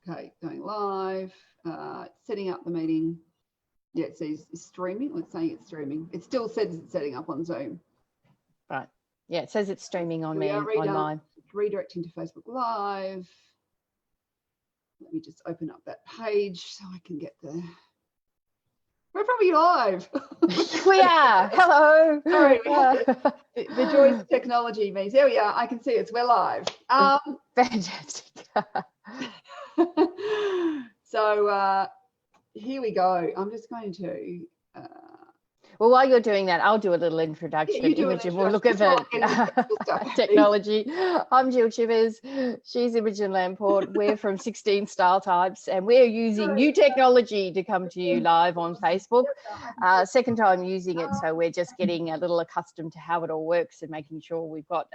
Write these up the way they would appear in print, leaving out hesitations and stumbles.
Okay, going live, setting up the meeting. Yeah, it says streaming. Let's say it's streaming. It still says it's setting up on Zoom. Right. Yeah, it says it's streaming on me, on mine. Redirecting to Facebook Live. Let me just open up that page so I can get the... We're probably live. We are. Hello. Sorry, the joys of technology means there we are. I can see us. We're live. Fantastic. So here we go. I'm just going to... well, while you're doing that, I'll do a little introduction. Yeah, Imogen will look at the technology. I'm Jill Chivers. She's Imogen Lamport. We're from 16 Style Types, and we're using new technology to come to you live on Facebook. Second time using it, so we're just getting a little accustomed to how it all works and making sure we've got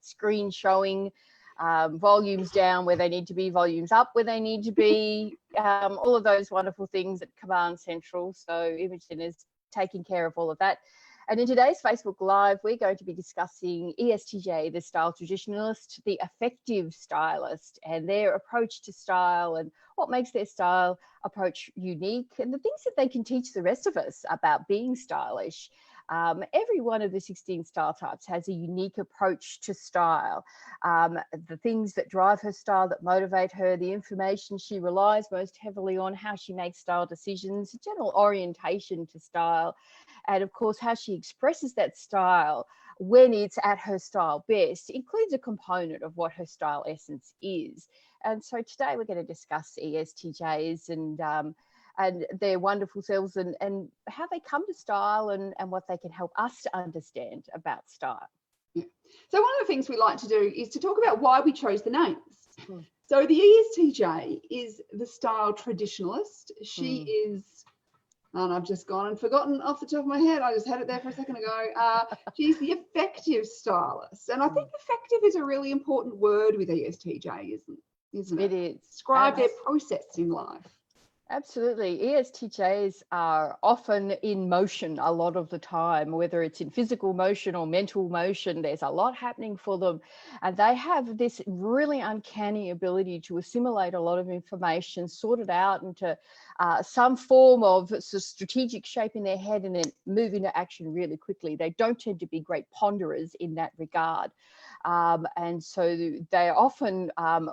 screen showing, volumes down where they need to be, volumes up where they need to be, all of those wonderful things at Command Central. So Imogen is taking care of all of that. And in today's Facebook Live, we're going to be discussing ESTJ, the style traditionalist, the effective stylist, and their approach to style and what makes their style approach unique and the things that they can teach the rest of us about being stylish. Every one of the 16 style types has a unique approach to style. The things that drive her style, that motivate her, the information she relies most heavily on, how she makes style decisions, general orientation to style, and of course, how she expresses that style when it's at her style best includes a component of what her style essence is. And so today we're going to discuss ESTJs and their wonderful selves and how they come to style and what they can help us to understand about style. Yeah. So one of the things we like to do is to talk about why we chose the names. So the ESTJ is the style traditionalist. She is, and I've just gone and forgotten off the top of my head, I just had it there for a second ago. She's the effective stylist. And I think effective is a really important word with ESTJ, isn't it? It is. Describe their process in life. Absolutely. ESTJs are often in motion a lot of the time, whether it's in physical motion or mental motion. There's a lot happening for them. And they have this really uncanny ability to assimilate a lot of information, sort it out into some form of strategic shape in their head and then move into action really quickly. They don't tend to be great ponderers in that regard. And so they're often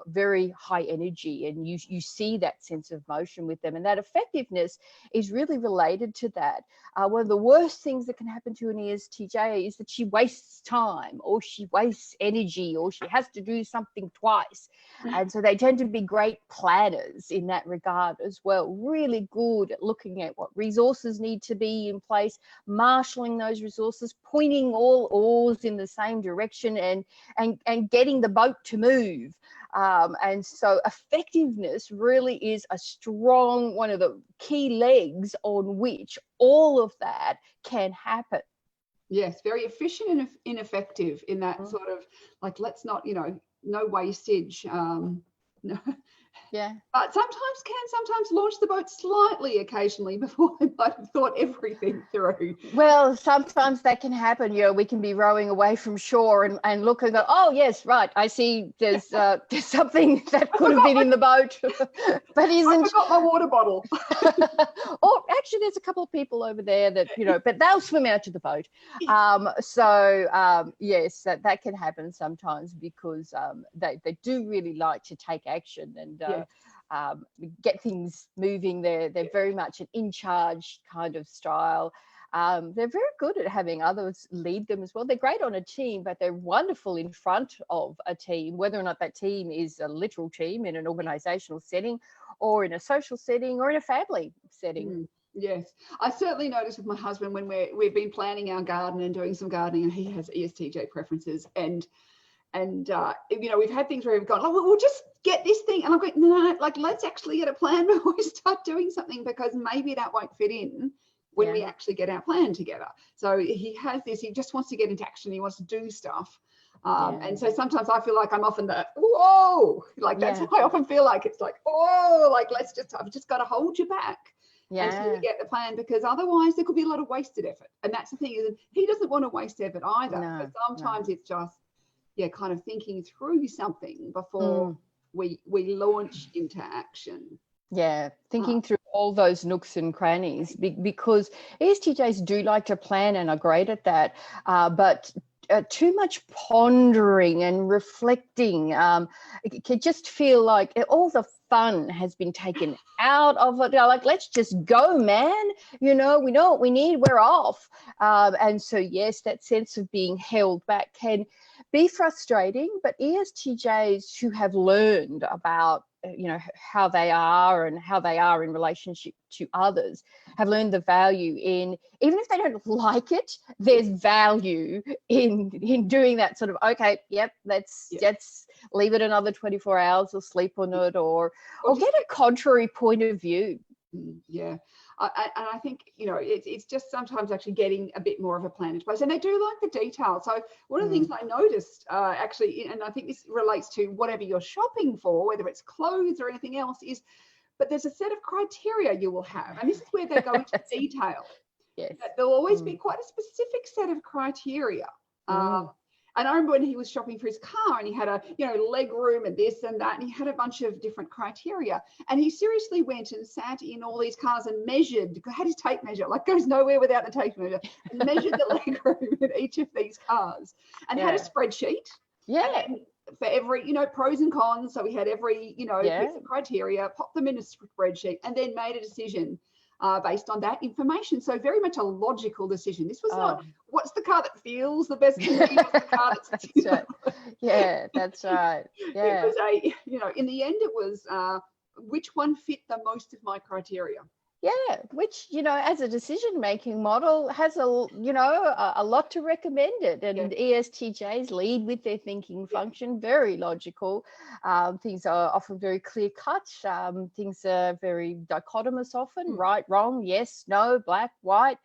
very high energy, and you see that sense of motion with them, and that effectiveness is really related to that. One of the worst things that can happen to an ESTJ is that she wastes time, or she wastes energy, or she has to do something twice. And so they tend to be great planners in that regard as well, really good at looking at what resources need to be in place, marshalling those resources, pointing all oars in the same direction, and getting the boat to move. And so effectiveness really is a strong, one of the key legs on which all of that can happen. Yes, very efficient and ineffective in that sort of, like, let's not, no wastage. No. Yeah. But sometimes launch the boat slightly occasionally before they might have thought everything through. Well, sometimes that can happen. We can be rowing away from shore and look and go, oh, yes, right, I see there's something that could have been in the boat, but isn't. I forgot my water bottle. Or actually, there's a couple of people over there that, but they'll swim out to the boat. Yes, that can happen sometimes because they do really like to take action and get things moving. They're very much an in-charge kind of style. They're very good at having others lead them as well. They're great on a team, but they're wonderful in front of a team, whether or not that team is a literal team in an organizational setting or in a social setting or in a family setting. Yes, I certainly noticed with my husband when we've been planning our garden and doing some gardening, and he has ESTJ preferences, and we've had things where we've gone, we'll just get this thing, and I'm going, no, like, let's actually get a plan before we start doing something, because maybe that won't fit in when we actually get our plan together. So he has this, he just wants to get into action, he wants to do stuff. And so sometimes I feel like I'm often the, whoa, like that's what I often feel like. It's like, oh, like, I've just got to hold you back until we get the plan, because otherwise there could be a lot of wasted effort. And that's the thing, is he doesn't want to waste effort either. But sometimes it's just, kind of thinking through something before we launch into action. Yeah, thinking through all those nooks and crannies, because ESTJs do like to plan and are great at that, but too much pondering and reflecting it can just feel like all the fun has been taken out of it. They're like, let's just go, man. We know what we need, we're off. And so, yes, that sense of being held back can be frustrating, but ESTJs who have learned about how they are and how they are in relationship to others have learned the value in, even if they don't like it, there's value in doing that sort of, okay, yep, let's leave it another 24 hours or sleep on it or get a contrary point of view. Yeah. And I think, it's just sometimes actually getting a bit more of a plan into place. And they do like the detail. So one of the things I noticed actually, and I think this relates to whatever you're shopping for, whether it's clothes or anything else, but there's a set of criteria you will have. And this is where they go into detail. Yes. There'll always be quite a specific set of criteria. And I remember when he was shopping for his car and he had a, leg room and this and that, and he had a bunch of different criteria. And he seriously went and sat in all these cars and measured, had his tape measure, like goes nowhere without a tape measure, and measured the leg room in each of these cars and had a spreadsheet. Yeah. For every, pros and cons. So we had every, piece of criteria, popped them in a spreadsheet and then made a decision based on that information. So very much a logical decision. This was not what's the car that feels the best to me, what's the car that's right. Yeah, that's right. Yeah. It was in the end it was which one fit the most of my criteria. Yeah, which, as a decision-making model has a lot to recommend it. And ESTJs lead with their thinking function, very logical. Things are often very clear-cut. Things are very dichotomous often, right, wrong, yes, no, black, white,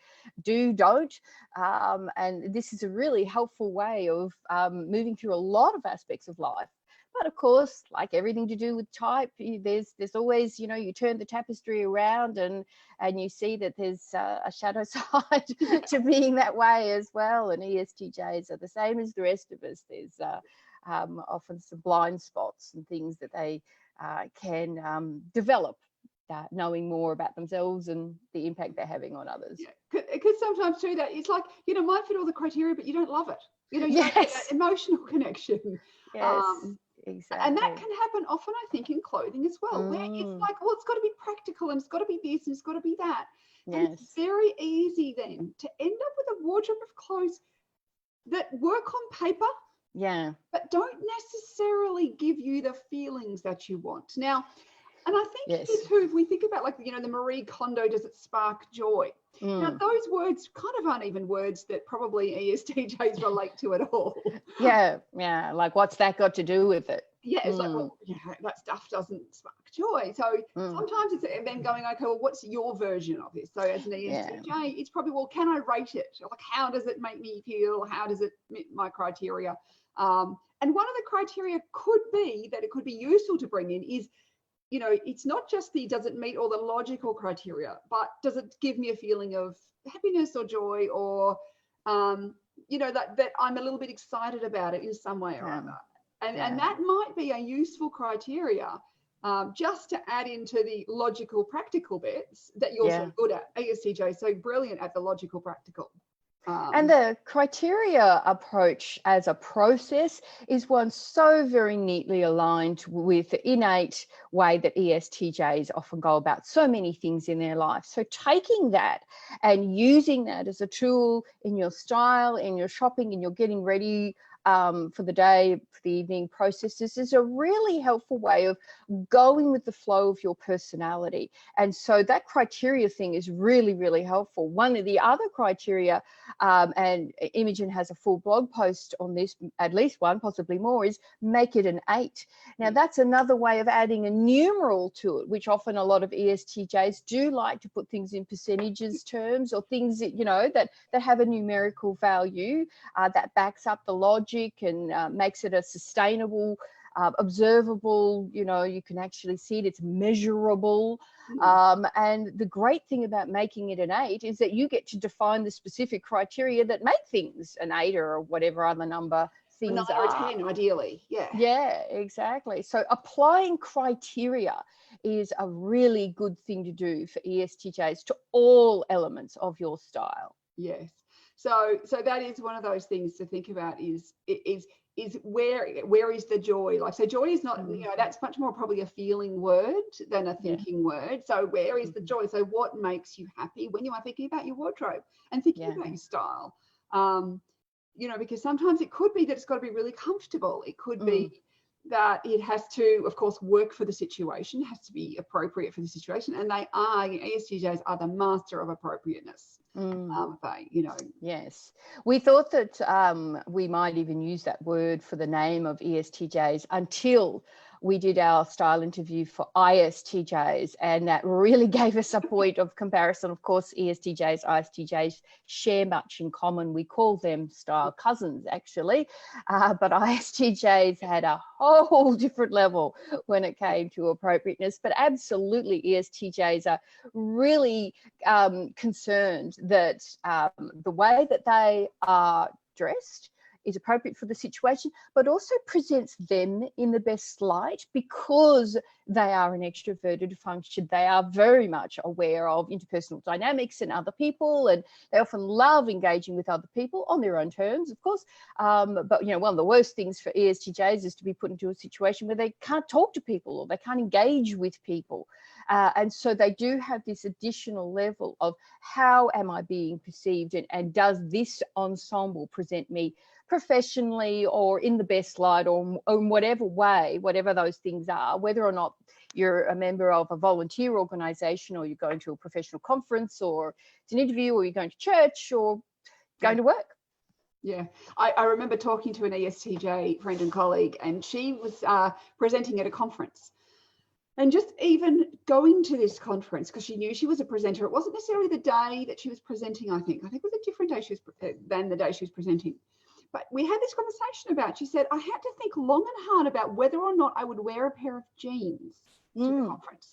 do, don't. And this is a really helpful way of moving through a lot of aspects of life. But of course, like everything to do with type, there's always, you turn the tapestry around and you see that there's a shadow side to being that way as well. And ESTJs are the same as the rest of us. There's often some blind spots and things that they can develop, knowing more about themselves and the impact they're having on others. Yeah, because sometimes too, that it's like, might fit all the criteria, but you don't love it. You don't get that emotional connection. Yes. Exactly. And that can happen often, I think, in clothing as well, where it's like, it's got to be practical and it's got to be this and it's got to be that. And it's very easy then to end up with a wardrobe of clothes that work on paper, but don't necessarily give you the feelings that you want. Now, and I think here too, if we think about like, the Marie Kondo, does it spark joy? Now, those words kind of aren't even words that probably ESTJs relate to at all. Yeah. Like, what's that got to do with it? Yeah, it's like, that stuff doesn't spark joy. So sometimes it's then going, okay, well, what's your version of this? So as an ESTJ, it's probably, well, can I rate it? Like, how does it make me feel? How does it meet my criteria? And one of the criteria could be that it could be useful to bring in is, it's not just does it meet all the logical criteria, but does it give me a feeling of happiness or joy or, that I'm a little bit excited about it in some way or other. And that might be a useful criteria just to add into the logical, practical bits that you're so good at. ESTJ, so brilliant at the logical, practical. And the criteria approach as a process is one so very neatly aligned with the innate way that ESTJs often go about so many things in their life. So taking that and using that as a tool in your style, in your shopping, in your getting ready for the day, for the evening processes is a really helpful way of going with the flow of your personality. And so that criteria thing is really, really helpful. One of the other criteria, and Imogen has a full blog post on this, at least one, possibly more, is make it an 8. Now that's another way of adding a numeral to it, which often a lot of ESTJs do like to put things in percentages terms or things that, that have a numerical value that backs up the logic and makes it a sustainable, observable, you can actually see it, it's measurable. And the great thing about making it an 8 is that you get to define the specific criteria that make things an 8 or whatever other number things 9 or a are. 10 ideally. Yeah, exactly. So applying criteria is a really good thing to do for ESTJs to all elements of your style. Yes. So that is one of those things to think about is where is the joy? Like, so joy is not, that's much more probably a feeling word than a thinking word. So where is the joy? So what makes you happy when you are thinking about your wardrobe and thinking about your style? Because sometimes it could be that it's got to be really comfortable. It could be that it has to, of course, work for the situation, has to be appropriate for the situation. And they are, ESTJs are the master of appropriateness. Yes, we thought that we might even use that word for the name of ESTJs until we did our style interview for ISTJs, and that really gave us a point of comparison. Of course, ESTJs, ISTJs share much in common. We call them style cousins, actually, but ISTJs had a whole different level when it came to appropriateness. But absolutely, ESTJs are really concerned that the way that they are dressed is appropriate for the situation, but also presents them in the best light because they are an extroverted function. They are very much aware of interpersonal dynamics and other people, and they often love engaging with other people on their own terms, of course. But one of the worst things for ESTJs is to be put into a situation where they can't talk to people or they can't engage with people. And so they do have this additional level of how am I being perceived, and does this ensemble present me professionally or in the best light, or in whatever way, whatever those things are, whether or not you're a member of a volunteer organization, or you're going to a professional conference, or it's an interview, or you're going to church, or going to work. Yeah, I remember talking to an ESTJ friend and colleague, and she was presenting at a conference. And just even going to this conference, because she knew she was a presenter, it wasn't necessarily the day that she was presenting, I think it was a different day than the day she was presenting. But we had this conversation about, she said, I had to think long and hard about whether or not I would wear a pair of jeans to the conference.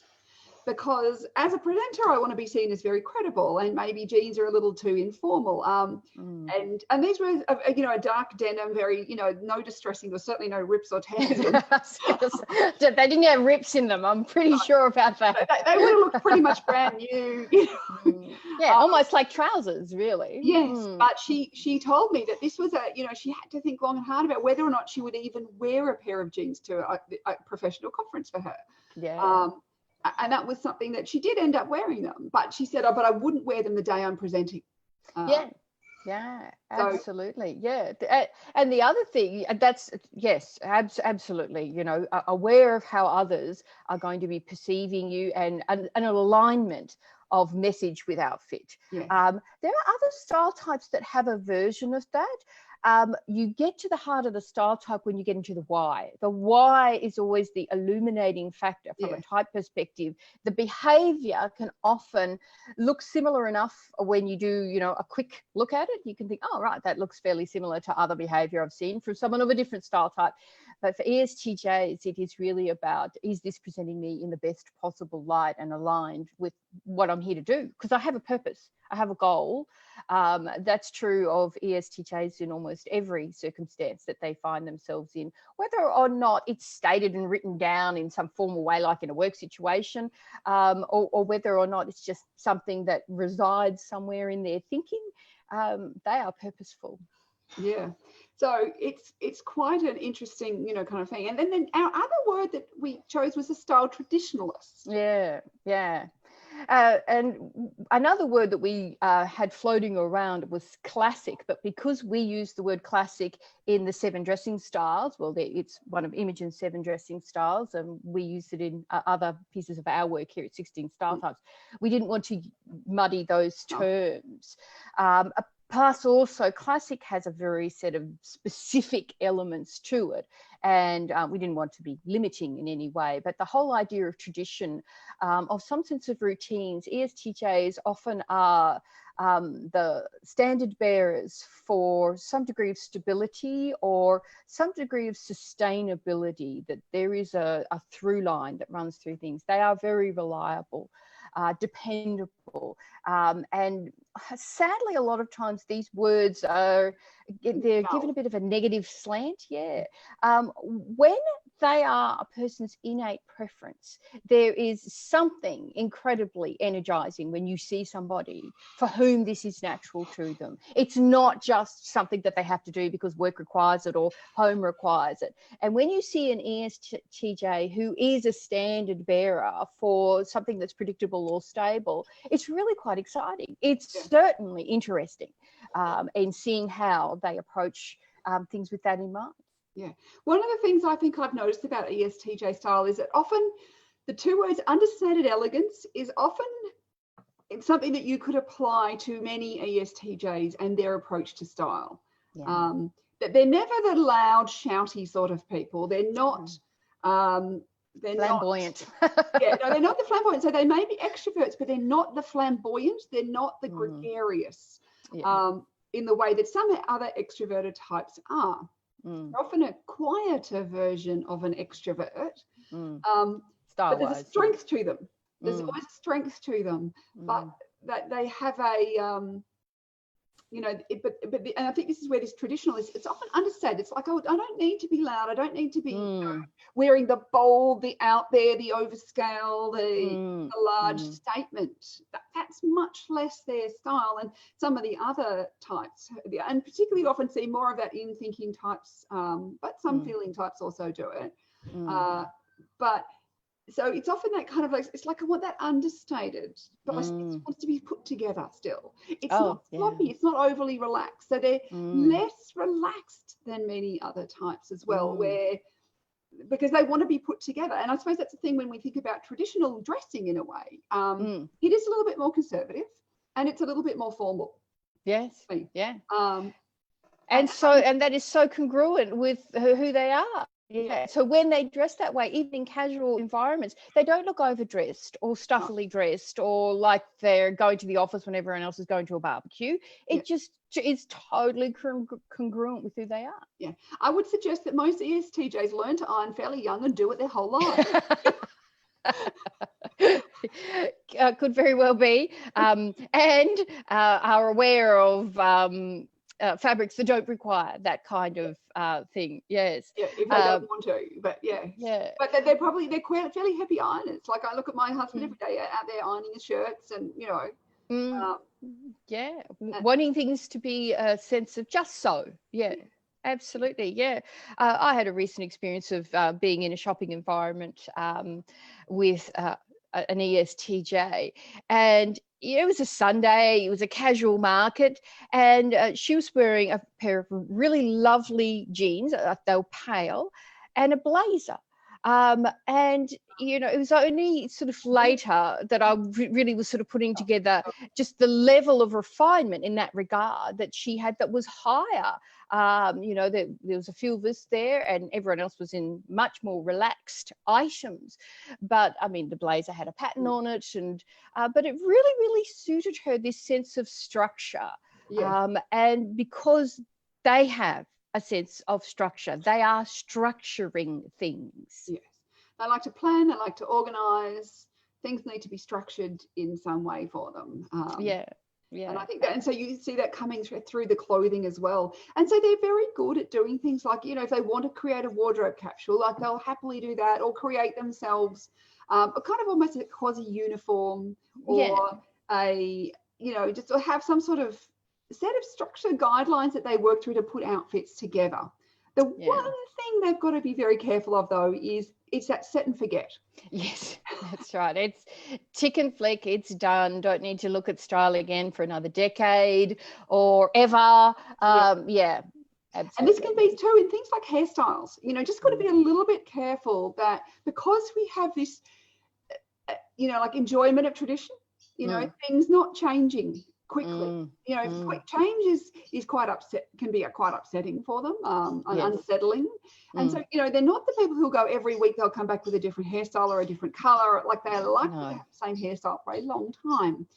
Because as a presenter, I want to be seen as very credible, and maybe jeans are a little too informal. And these were, a dark denim, very, no distressing, or certainly no rips or tears. They didn't have rips in them. I'm pretty sure about that. They would have looked pretty much brand new. Yeah, almost like trousers, really. Yes, but she told me that this was she had to think long and hard about whether or not she would even wear a pair of jeans to a professional conference for her. Yeah. And that was something that she did end up wearing them, but she said, but I wouldn't wear them the day I'm presenting. Yeah, absolutely. Yeah. And the other thing, that's, yes, absolutely, aware of how others are going to be perceiving you, and an alignment of message with outfit. Yes. There are other style types that have a version of that. You get to the heart of the style type when you get into the why. The why is always the illuminating factor from a type perspective. The behavior can often look similar enough when you do, a quick look at it. You can think, oh, right, that looks fairly similar to other behavior I've seen from someone of a different style type. But for ESTJs, it is really about, is this presenting me in the best possible light and aligned with what I'm here to do? Because I have a purpose. I have a goal. That's true of ESTJs in almost every circumstance that they find themselves in, whether or not it's stated and written down in some formal way, like in a work situation, or whether or not it's just something that resides somewhere in their thinking. They are purposeful. Yeah, so it's quite an interesting, kind of thing. And then our other word that we chose was the style traditionalist. Yeah. And another word that we had floating around was classic, but because we use the word classic in the 7 dressing styles, well, it's one of Imogen's 7 dressing styles, and we use it in other pieces of our work here at 16 Style Types. We didn't want to muddy those terms. Plus, also, classic has a very set of specific elements to it, and we didn't want to be limiting in any way. But the whole idea of tradition, of some sense of routines, ESTJs often are the standard bearers for some degree of stability or some degree of sustainability, that there is a through line that runs through things. They are very reliable. dependable. And sadly, a lot of times these words they're given a bit of a negative slant. Yeah. When they are a person's innate preference, there is something incredibly energizing when you see somebody for whom this is natural to them. It's not just something that they have to do because work requires it or home requires it. And when you see an ESTJ who is a standard bearer for something that's predictable or stable, it's really quite exciting. It's certainly interesting in seeing how they approach things with that in mind. Yeah. One of the things I think I've noticed about ESTJ style is that often the two words understated elegance is often something that you could apply to many ESTJs and their approach to style. Yeah. That they're never the loud, shouty sort of people. They're not they're flamboyant. They're not the flamboyant. So they may be extroverts, but they're not the flamboyant. They're not the gregarious in the way that some other extroverted types are. They're often a quieter version of an extrovert, but there's a strength to them. There's always a strength to them, but that they have a, and I think this is where this traditionalist, it's often understated. It's like, oh, I don't need to be loud. I don't need to be wearing the bold, the out there, the overscale, the large statement. That's much less their style. And some of the other types, and particularly often see more of that in thinking types, but some feeling types also do it. But so it's often that kind of like, it's like I want that understated, but it wants to be put together still. It's not sloppy, it's not overly relaxed. So they're less relaxed than many other types as well, because they want to be put together. And I suppose that's the thing when we think about traditional dressing in a way. It is a little bit more conservative and it's a little bit more formal. Yes. Yeah. And that is so congruent with who they are. Yeah. So when they dress that way, even in casual environments, they don't look overdressed or stuffily dressed or like they're going to the office when everyone else is going to a barbecue. It just is totally congruent with who they are. Yeah. I would suggest that most ESTJs learn to iron fairly young and do it their whole life. Could very well be. And are aware of fabrics that don't require that kind of thing. Yes. Yeah, if they don't want to, but yeah. But they're fairly happy ironers. Like I look at my husband every day out there ironing his shirts, and wanting things to be a sense of just so. Yeah. Absolutely, yeah. I had a recent experience of being in a shopping environment with an ESTJ, and it was a Sunday, it was a casual market, and she was wearing a pair of really lovely jeans, they were pale, and a blazer. And, it was only sort of later that I really was sort of putting together just the level of refinement in that regard that she had that was higher. There was a few of us there and everyone else was in much more relaxed items. But, I mean, the blazer had a pattern on it, and but it really, really suited her, this sense of structure. And because they have a sense of structure, they are structuring things. Yes. They like to plan, they like to organize. Things need to be structured in some way for them. Yeah. And I think that, and so you see that coming through the clothing as well. And so they're very good at doing things like, if they want to create a wardrobe capsule, like they'll happily do that, or create themselves kind of almost a quasi uniform, or just to have some sort of set of structure guidelines that they work through to put outfits together. The one thing they've got to be very careful of, though, is it's that set and forget. Yes, that's right. It's tick and flick, it's done. Don't need to look at style again for another decade or ever. Absolutely. And this can be too in things like hairstyles. Just got to be a little bit careful that because we have this, like enjoyment of tradition, things not changing quickly. Quick change is quite can be quite upsetting for them, unsettling. And so, they're not the people who'll go every week, they'll come back with a different hairstyle or a different color, like they like to have the same hairstyle for a long time.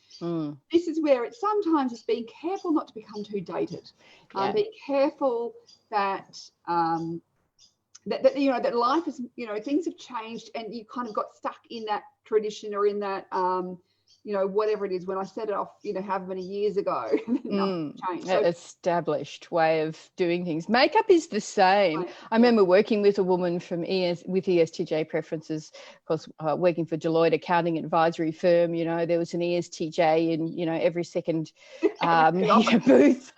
This is where it's sometimes being careful not to become too dated. Be careful that that life is, things have changed and you kind of got stuck in that tradition or in that you know, whatever it is, when I set it off, you know, however many years ago, nothing changed. So, established way of doing things. Makeup is the same. I remember working with a woman from with ESTJ preferences, of course, working for Deloitte accounting advisory firm. You know, there was an ESTJ in, you know, every second booth.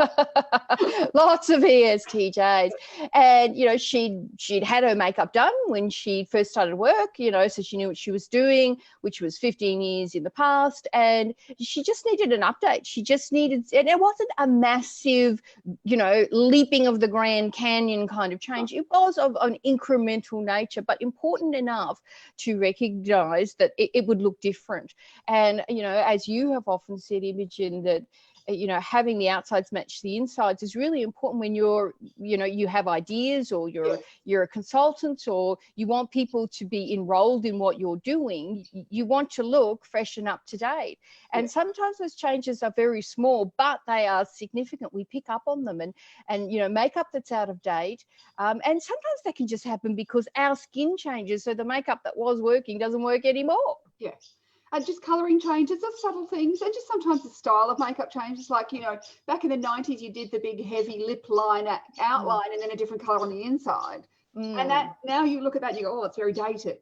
Lots of ESTJs. And, you know, she'd had her makeup done when she first started work, you know, so she knew what she was doing, which was 15 years in the past. And she just needed an update. She just needed, and it wasn't a massive, you know, leaping of the Grand Canyon kind of change. It was of an incremental nature, but important enough to recognize that it would look different. And, you know, as you have often said, Imogen, that, you know, having the outsides match the insides is really important when you're, you know, you have ideas, or you're a consultant, or you want people to be enrolled in what you're doing. You want to look fresh and up to date. And sometimes those changes are very small, but they are significant. We pick up on them, and you know, makeup that's out of date. And sometimes that can just happen because our skin changes. So the makeup that was working doesn't work anymore. Yes. And just colouring changes, of subtle things, and just sometimes the style of makeup changes. Like, you know, back in the 90s, you did the big heavy lip liner outline and then a different colour on the inside. And that, now you look at that and you go, oh, it's very dated.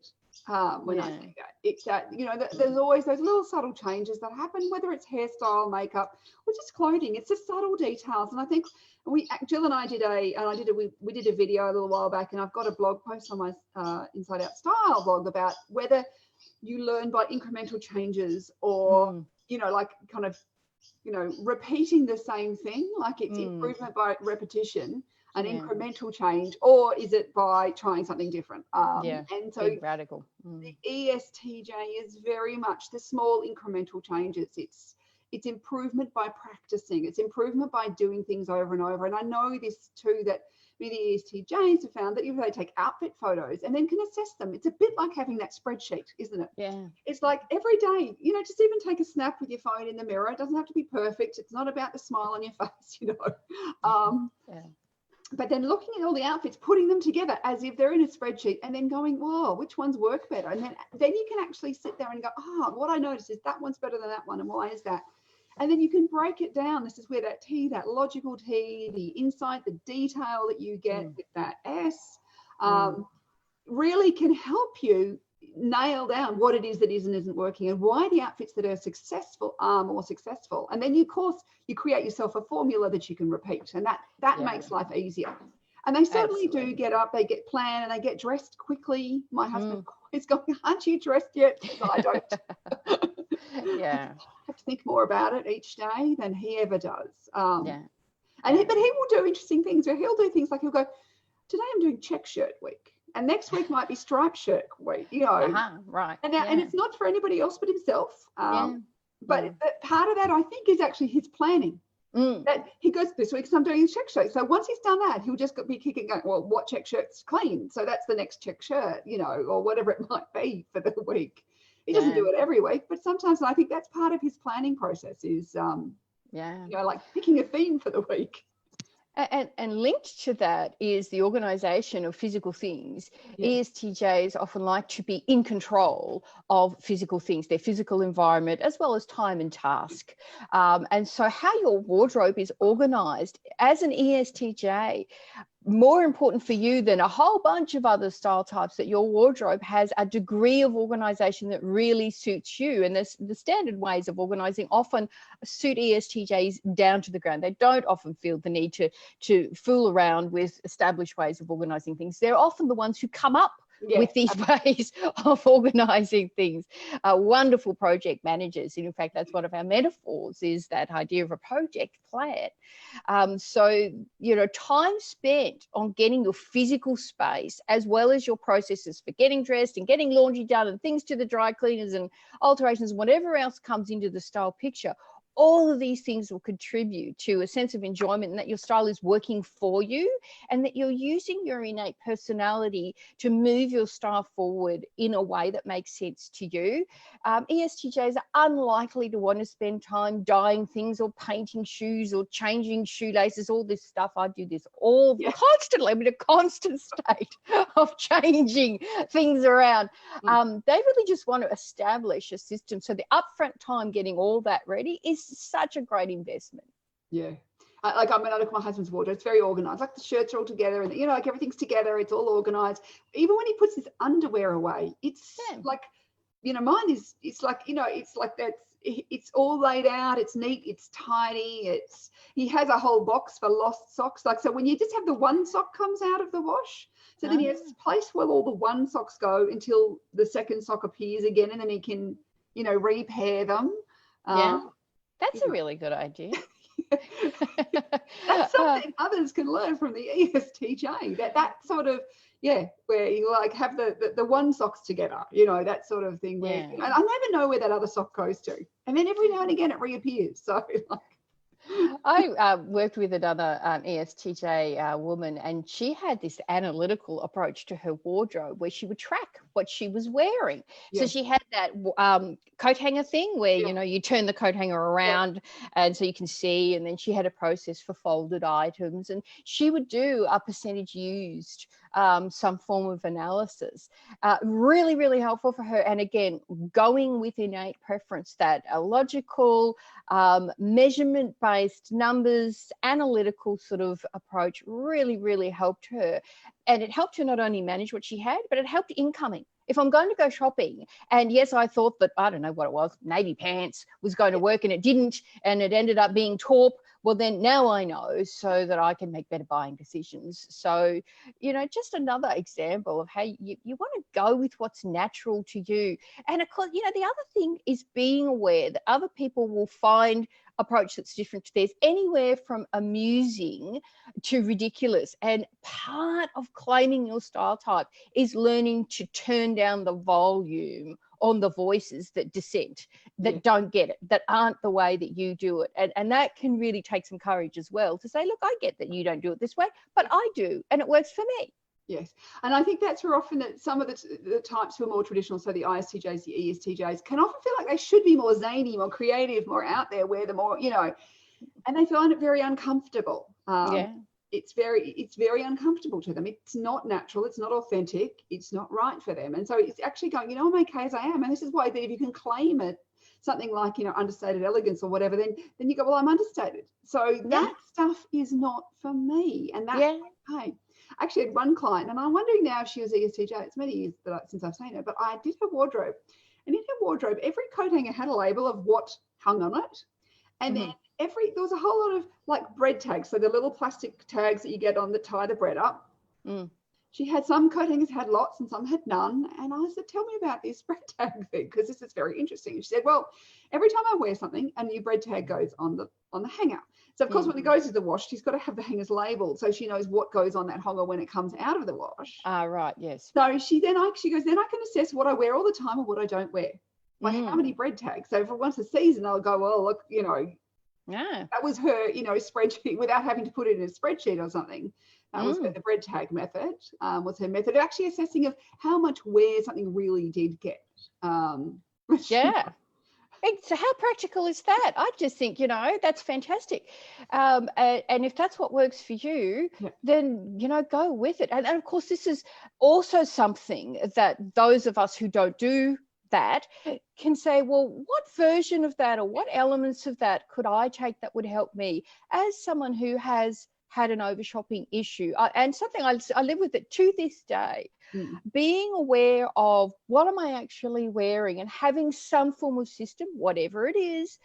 When I say that, it's that, you know, there's always those little subtle changes that happen, whether it's hairstyle, makeup, or just clothing. It's the subtle details. And I think Jill and I did we did a video a little while back, and I've got a blog post on my Inside Out Style blog about whether you learn by incremental changes, or you know, like kind of, you know, repeating the same thing, like it's improvement by repetition, an incremental change, or is it by trying something different? And so radical. The ESTJ is very much the small incremental changes. It's improvement by practicing. It's improvement by doing things over and over. And I know this too, that many ESTJs have found that if they take outfit photos and then can assess them, it's a bit like having that spreadsheet, isn't it? Yeah. It's like every day, you know, just even take a snap with your phone in the mirror. It doesn't have to be perfect. It's not about the smile on your face, you know. But then looking at all the outfits, putting them together as if they're in a spreadsheet, and then going, whoa, which ones work better? And then you can actually sit there and go, oh, what I noticed is that one's better than that one. And why is that? And then you can break it down. This is where that logical T, the insight, the detail that you get with that S, really can help you nail down what it is that is and isn't working, and why the outfits that are successful are more successful. And then, of course, you create yourself a formula that you can repeat, and that makes life easier. And they certainly do get up, they get planned, and they get dressed quickly. My husband is going, aren't you dressed yet? Because I don't. I have to think more about it each day than he ever does. But he will do interesting things. He'll do things like, he'll go, today I'm doing check shirt week, and next week might be striped shirt week, you know. Right. And it's not for anybody else but himself. But part of that, I think, is actually his planning. That he goes, this week I'm doing a check shirt. So once he's done that, he'll just be kicking going, well, what check shirt's clean? So that's the next check shirt, you know, or whatever it might be for the week. He doesn't do it every week, but sometimes I think that's part of his planning process is, you know, like picking a theme for the week. And linked to that is the organisation of physical things. ESTJs often like to be in control of physical things, their physical environment, as well as time and task. And so how your wardrobe is organised as an ESTJ, more important for you than a whole bunch of other style types, that your wardrobe has a degree of organisation that really suits you. And the standard ways of organising often suit ESTJs down to the ground. They don't often feel the need to fool around with established ways of organising things. They're often the ones who come up with these ways of organising things. Wonderful project managers. And in fact, that's one of our metaphors, is that idea of a project plan. So, you know, time spent on getting your physical space, as well as your processes for getting dressed and getting laundry done and things to the dry cleaners and alterations, whatever else comes into the style picture, all of these things will contribute to a sense of enjoyment, and that your style is working for you, and that you're using your innate personality to move your style forward in a way that makes sense to you. ESTJs are unlikely to want to spend time dyeing things or painting shoes or changing shoelaces, all this stuff. I do this all constantly. I'm in a constant state of changing things around. They really just want to establish a system. So the upfront time getting all that ready is such a great investment. Yeah. I look at my husband's wardrobe, it's very organized. Like the shirts are all together, and like everything's together, it's all organized. Even when he puts his underwear away, it's like, mine is, it's like, it's like it's all laid out, it's neat, it's tidy, he has a whole box for lost socks. Like, so when you just have the one sock comes out of the wash, so then he has this place where all the one socks go until the second sock appears again, and then he can, repair them. That's a really good idea. That's something others can learn from the ESTJ. That sort of, where you like have the one socks together, that sort of thing. Where I never know where that other sock goes to, and then every now and again it reappears. So like, I worked with another ESTJ woman, and she had this analytical approach to her wardrobe where she would track what she was wearing. So she had that coat hanger thing where, you turn the coat hanger around and so you can see, and then she had a process for folded items, and she would do a percentage used, some form of analysis. Really, really helpful for her. And again, going with innate preference, that a logical, measurement-based, numbers, analytical sort of approach really, really helped her. And it helped her not only manage what she had, but it helped incoming. If I'm going to go shopping, and yes, I thought that, I don't know what it was, navy pants was going to work, and it didn't, and it ended up being taupe, well, then now I know, so that I can make better buying decisions. So, just another example of how you want to go with what's natural to you. And of course, the other thing is being aware that other people will find approach that's different to theirs, anywhere from amusing to ridiculous. And part of claiming your style type is learning to turn down the volume on the voices that dissent, that don't get it, that aren't the way that you do it. And that can really take some courage as well, to say, look, I get that you don't do it this way, but I do, and it works for me. Yes. And I think that's where often that some of the types who are more traditional, so the ISTJs, the ESTJs, can often feel like they should be more zany, more creative, more out there, where the more, and they find it very uncomfortable. It's very uncomfortable to them. It's not natural. It's not authentic. It's not right for them. And so it's actually going, I'm okay as I am. And this is why that if you can claim it, something like, understated elegance or whatever, then you go, well, I'm understated. So that stuff is not for me. And that's okay. I actually had one client, and I'm wondering now if she was ESTJ. It's many years since I've seen her, but I did her wardrobe. And in her wardrobe, every coat hanger had a label of what hung on it. And then there was a whole lot of like bread tags. So the little plastic tags that you get on that tie the bread up. She had some coat hangers had lots and some had none. And I said, tell me about this bread tag thing, because this is very interesting. And she said, well, every time I wear something, a new bread tag goes on the hanger. So of course, when it goes to the wash, she's got to have the hangers labeled so she knows what goes on that hanger when it comes out of the wash. Right, yes. So she goes, then I can assess what I wear all the time and what I don't wear. Like how many bread tags. So for once a season, I'll go, well, look, that was her, spreadsheet, without having to put it in a spreadsheet or something. That was the bread tag method, was her method of actually assessing of how much wear something really did get. So how practical is that? I just think, that's fantastic. And if that's what works for you, then, go with it. And of course, this is also something that those of us who don't do that can say, well, what version of that or what elements of that could I take that would help me as someone who has had an over shopping issue? And something I live with it to this day. Being aware of what am I actually wearing and having some form of system, whatever it is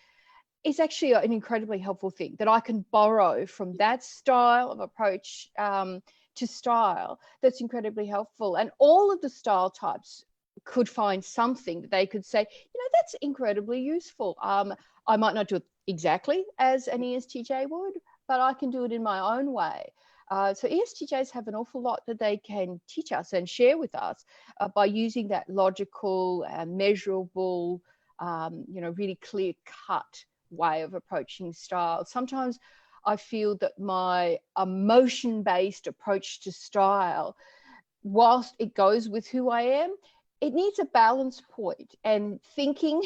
actually an incredibly helpful thing that I can borrow from that style of approach to style. That's incredibly helpful. And all of the style types could find something that they could say, that's incredibly useful. I might not do it exactly as an ESTJ would, but I can do it in my own way. So ESTJs have an awful lot that they can teach us and share with us by using that logical, measurable, really clear-cut way of approaching style. Sometimes I feel that my emotion-based approach to style, whilst it goes with who I am, it needs a balance point, and thinking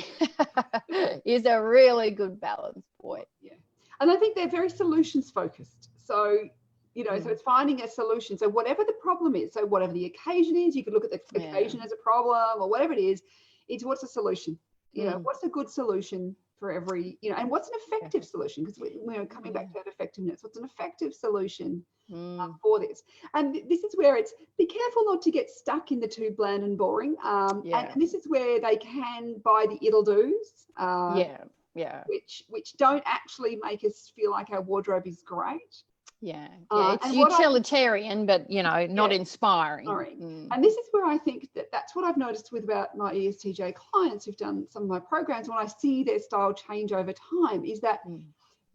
is a really good balance point. Yeah. And I think they're very solutions focused. So, so it's finding a solution. So whatever the problem is, so whatever the occasion is, you could look at the occasion as a problem, or whatever it is, it's what's a solution? What's a good solution for every, and what's an effective solution? Because we're coming back to that effectiveness. What's an effective solution for this? And this is where it's, be careful not to get stuck in the too bland and boring. And this is where they can buy the it'll do's. Which don't actually make us feel like our wardrobe is great. It's utilitarian, but not inspiring. And this is where I think that's what I've noticed with about my ESTJ clients who've done some of my programs, when I see their style change over time, is that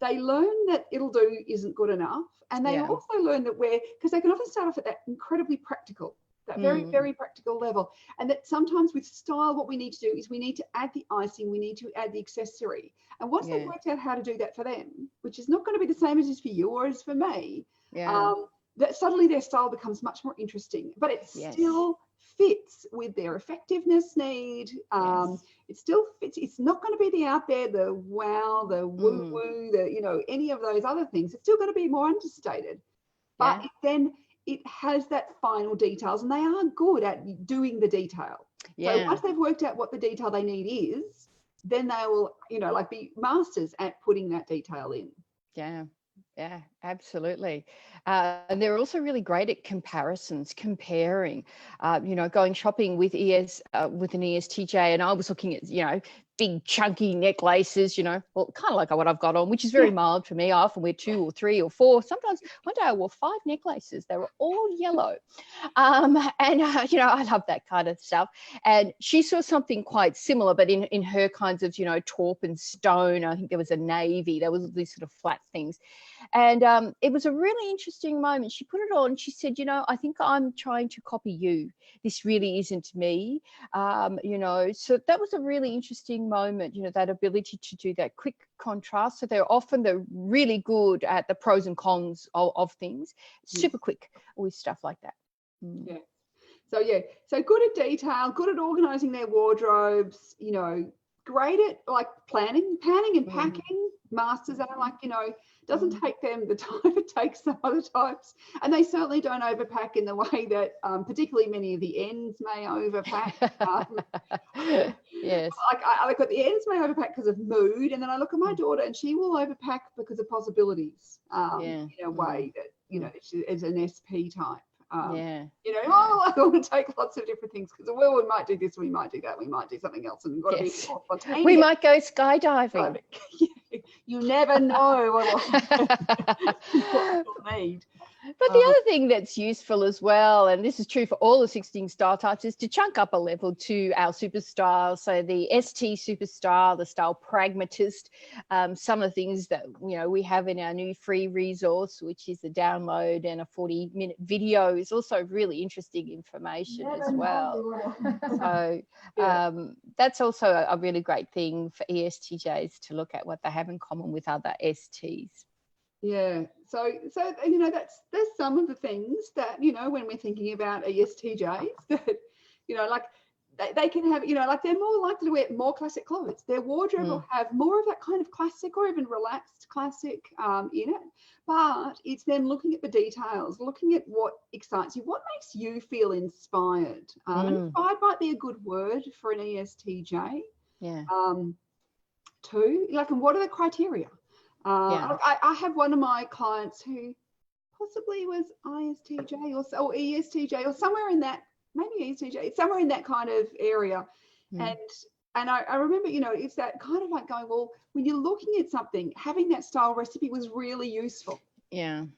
they learn that it'll do isn't good enough, and they also learn that because they can often start off at that incredibly practical, that very, very practical level. And that sometimes with style, what we need to do is we need to add the icing, we need to add the accessory. And once they've worked out how to do that for them, which is not going to be the same as it is for you or as for me, that suddenly their style becomes much more interesting. But it still fits with their effectiveness need. It still fits. It's not going to be the out there, the wow, the woo woo, the any of those other things. It's still going to be more understated. But it has that final details, and they are good at doing the detail. So once they've worked out what the detail they need is, then they will, be masters at putting that detail in. Yeah, absolutely. And they're also really great at comparing, going shopping with with an ESTJ, and I was looking at, big chunky necklaces, kind of like what I've got on, which is very mild for me. I often wear 2 or 3 or 4. Sometimes one day I wore 5 necklaces. They were all yellow. And, I love that kind of stuff. And she saw something quite similar, but in her kinds of, taupe and stone. I think there was a navy. There was these sort of flat things. And it was a really interesting moment. She put it on. She said, I think I'm trying to copy you. This really isn't me. So that was a really interesting moment, that ability to do that quick contrast. So they're really good at the pros and cons of things, super quick with stuff like that. So good at detail, good at organizing their wardrobes, great at like planning and packing. Masters are doesn't take them the time it takes some other types, and they certainly don't overpack in the way that particularly many of the ends may overpack. Yes. I look at the ends may overpack because of mood, and then I look at my daughter and she will overpack because of possibilities in a way that she is an SP type. I want to take lots of different things because we might do this, we might do that, we might do something else, and we've got to be more spontaneous. We might go skydiving. You never know what you'll need. But the other thing that's useful as well, and this is true for all the 16 style types, is to chunk up a level to our super style. So the ST super style, the style pragmatist, some of the things that we have in our new free resource, which is a download and a 40-minute video, is also really interesting information as well. So that's also a really great thing for ESTJs to look at what they have in common with other STs. So there's some of the things that when we're thinking about ESTJs that they can have they're more likely to wear more classic clothes. Their wardrobe will have more of that kind of classic or even relaxed classic in it, but it's then looking at the details, looking at what excites you, what makes you feel inspired. And inspired might be a good word for an ESTJ. Too, and what are the criteria? I have one of my clients who possibly was ISTJ or ESTJ or somewhere in that, maybe ESTJ, somewhere in that kind of area. And I remember, it's that kind of like going, well, when you're looking at something, having that style recipe was really useful.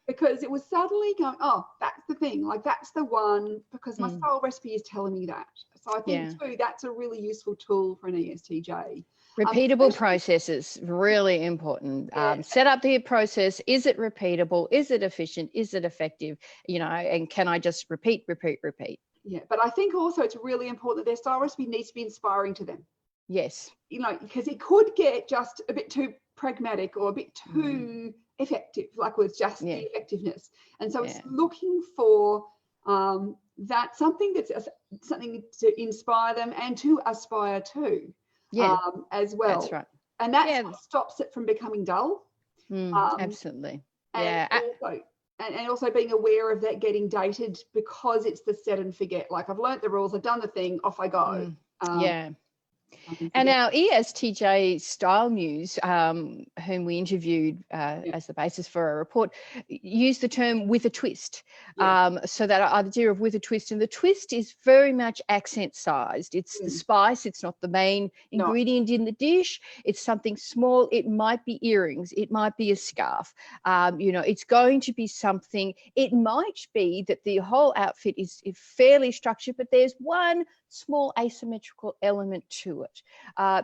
Because it was suddenly going, oh, that's the thing, that's the one, because my style recipe is telling me that. So I think too, that's a really useful tool for an ESTJ. Repeatable processes, really important. Set up the process. Is it repeatable? Is it efficient? Is it effective? And can I just repeat? Yeah, but I think also it's really important that their style recipe needs to be inspiring to them. Yes. Because it could get just a bit too pragmatic or a bit too effective, like with just the effectiveness. And so it's looking for that something that's something to inspire them and to aspire to as well. That's right. And that's what stops it from becoming dull. Absolutely. And also being aware of that getting dated, because it's the set and forget. Like, I've learnt the rules, I've done the thing, off I go. And our ESTJ Style News, whom we interviewed as the basis for a report, used the term with a twist. So that idea of with a twist, and the twist is very much accent sized. It's the spice, it's not the main ingredient in the dish. It's something small. It might be earrings, it might be a scarf. It's going to be something. It might be that the whole outfit is fairly structured, but there's one small asymmetrical element to it.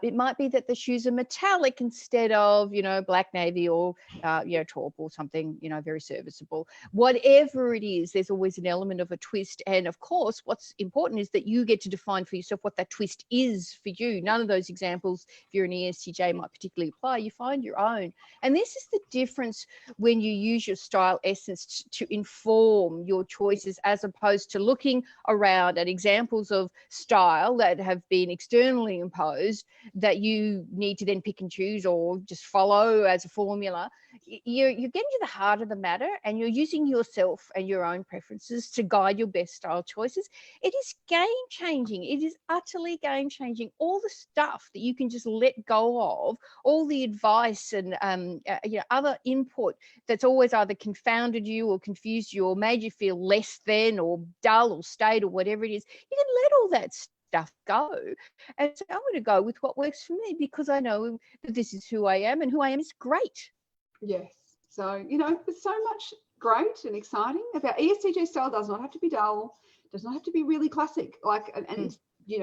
It might be that the shoes are metallic instead of, black navy or, taupe or something, very serviceable. Whatever it is, there's always an element of a twist. And of course, what's important is that you get to define for yourself what that twist is for you. None of those examples, if you're an ESTJ, might particularly apply. You find your own. And this is the difference when you use your style essence to inform your choices, as opposed to looking around at examples of style that have been externally imposed that you need to then pick and choose or just follow as a formula. You're getting to the heart of the matter, and you're using yourself and your own preferences to guide your best style choices. It is game-changing. It is utterly game-changing. All the stuff that you can just let go of, all the advice and other input that's always either confounded you or confused you or made you feel less than or dull or stayed or whatever it is, you can let all that stuff go and say, I'm going to go with what works for me, because I know that this is who I am, and who I am is great. Yes. So, there's so much great and exciting about ESTJ style. Does not have to be dull, does not have to be really classic, it's,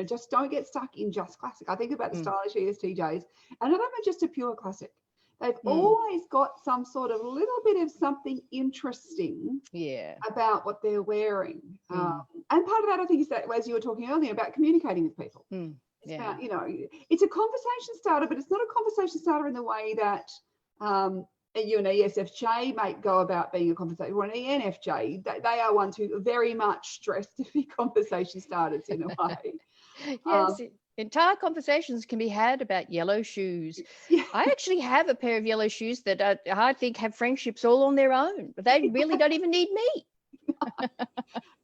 just don't get stuck in just classic. I think about the stylish ESTJs, and I don't know, just a pure classic. They've always got some sort of little bit of something interesting about what they're wearing. And part of that, I think, is that, as you were talking earlier, about communicating with people. It's about, it's a conversation starter, but it's not a conversation starter in the way that you and ESFJ might go about being a conversation, or an ENFJ. They are ones who are very much stressed to be conversation starters in a way. Yes. Entire conversations can be had about yellow shoes. I actually have a pair of yellow shoes that I think have friendships all on their own, but they really don't even need me.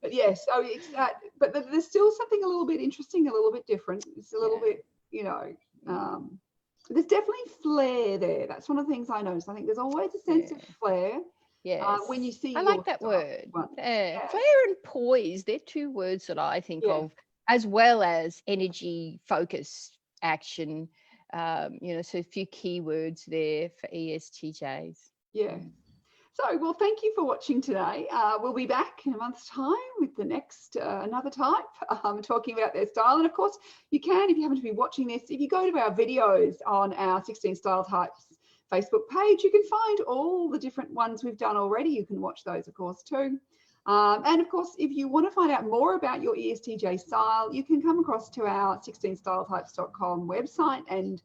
But yes, so it's that. But there's still something a little bit interesting, a little bit different. It's a little bit, there's definitely flair there. That's one of the things I noticed. I think there's always a sense of flair. Yes. When you see, I like that word. Flair and poise, they're two words that I think of, as well as energy, focus, action. So a few keywords there for ESTJs. Yeah. So, well, thank you for watching today. We'll be back in a month's time with the next another type talking about their style. And of course, you can, if you happen to be watching this, if you go to our videos on our 16 Style Types Facebook page, you can find all the different ones we've done already. You can watch those, of course, too. And of course, if you want to find out more about your ESTJ style, you can come across to our 16styletypes.com website and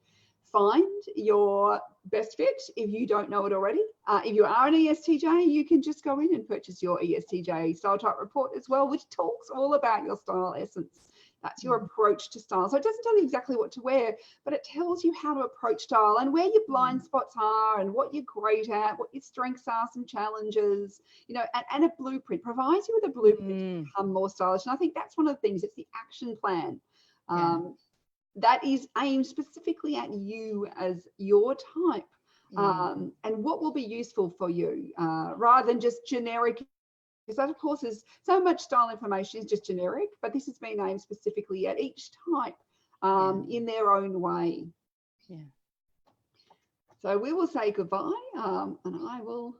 find your best fit if you don't know it already. If you are an ESTJ, you can just go in and purchase your ESTJ style type report as well, which talks all about your style essence. That's your approach to style. So it doesn't tell you exactly what to wear, but it tells you how to approach style and where your blind spots are and what you're great at, what your strengths are, some challenges, and a blueprint. Provides you with a blueprint to become more stylish. And I think that's one of the things. It's the action plan. That is aimed specifically at you as your type, and what will be useful for you, rather than just generic. Because that, of course, is so much style information is just generic, but this has been aimed specifically at each type in their own way. So we will say goodbye, and I will